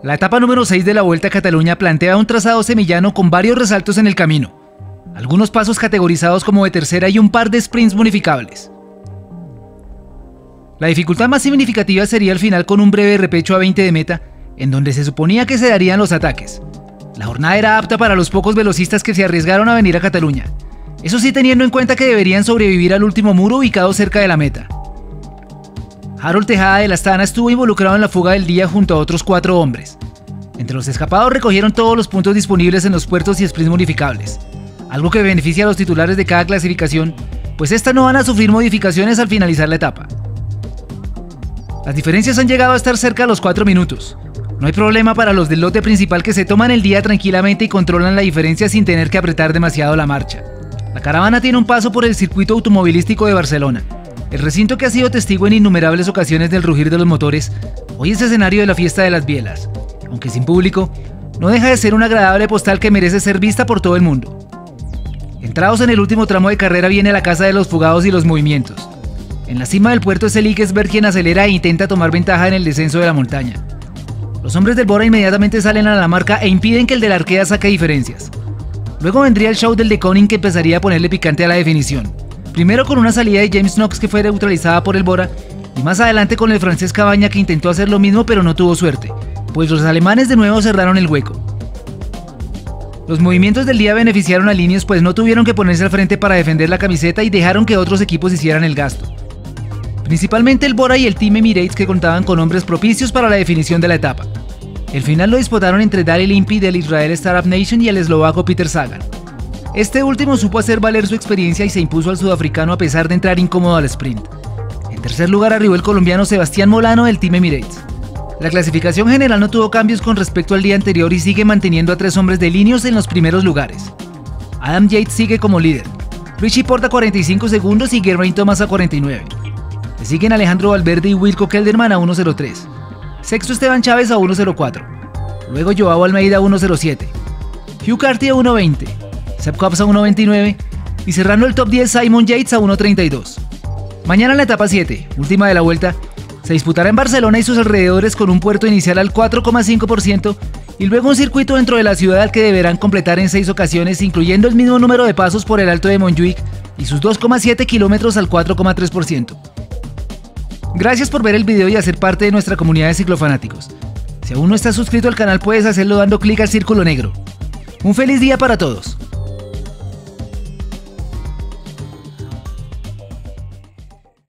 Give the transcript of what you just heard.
La etapa número 6 de la Vuelta a Cataluña plantea un trazado semillano con varios resaltos en el camino, algunos pasos categorizados como de tercera y un par de sprints bonificables. La dificultad más significativa sería el final con un breve repecho a 20 de meta, en donde se suponía que se darían los ataques. La jornada era apta para los pocos velocistas que se arriesgaron a venir a Cataluña, eso sí teniendo en cuenta que deberían sobrevivir al último muro ubicado cerca de la meta. Harold Tejada de la Astana estuvo involucrado en la fuga del día junto a otros 4 hombres. Entre los escapados recogieron todos los puntos disponibles en los puertos y sprints modificables, algo que beneficia a los titulares de cada clasificación, pues estas no van a sufrir modificaciones al finalizar la etapa. Las diferencias han llegado a estar cerca de los 4 minutos. No hay problema para los del lote principal que se toman el día tranquilamente y controlan la diferencia sin tener que apretar demasiado la marcha. La caravana tiene un paso por el circuito automovilístico de Barcelona. El recinto que ha sido testigo en innumerables ocasiones del rugir de los motores, hoy es escenario de la fiesta de las bielas. Aunque sin público, no deja de ser una agradable postal que merece ser vista por todo el mundo. Entrados en el último tramo de carrera viene la casa de los fugados y los movimientos. En la cima del puerto es el Ickesberg quien acelera e intenta tomar ventaja en el descenso de la montaña. Los hombres del Bora inmediatamente salen a la marca e impiden que el de la Arkea saque diferencias. Luego vendría el show del de Koning que empezaría a ponerle picante a la definición. Primero con una salida de James Knox que fue neutralizada por el Bora, y más adelante con el francés Cabaña que intentó hacer lo mismo pero no tuvo suerte, pues los alemanes de nuevo cerraron el hueco. Los movimientos del día beneficiaron a Ineos pues no tuvieron que ponerse al frente para defender la camiseta y dejaron que otros equipos hicieran el gasto. Principalmente el Bora y el Team Emirates que contaban con hombres propicios para la definición de la etapa. El final lo disputaron entre Daryl Impey del Israel Startup Nation y el eslovaco Peter Sagan. Este último supo hacer valer su experiencia y se impuso al sudafricano a pesar de entrar incómodo al sprint. En tercer lugar arribó el colombiano Sebastián Molano del Team Emirates. La clasificación general no tuvo cambios con respecto al día anterior y sigue manteniendo a 3 hombres de Ineos en los primeros lugares. Adam Yates sigue como líder, Richie Porte a 45 segundos y Geraint Thomas a 49. Le siguen Alejandro Valverde y Wilco Kelderman a 1.03. Sexto Esteban Chávez a 1.04. Luego Joao Almeida a 1.07. Hugh Carty a 1.20. Sepp Kuss a 1.29. Y cerrando el top 10 Simon Yates a 1.32. Mañana en la etapa 7, última de la vuelta, se disputará en Barcelona y sus alrededores con un puerto inicial al 4,5% y luego un circuito dentro de la ciudad al que deberán completar en 6 ocasiones, incluyendo el mismo número de pasos por el Alto de Montjuic y sus 2,7 kilómetros al 4,3%. Gracias por ver el video y hacer parte de nuestra comunidad de ciclofanáticos. Si aún no estás suscrito al canal puedes hacerlo dando clic al círculo negro. Un feliz día para todos.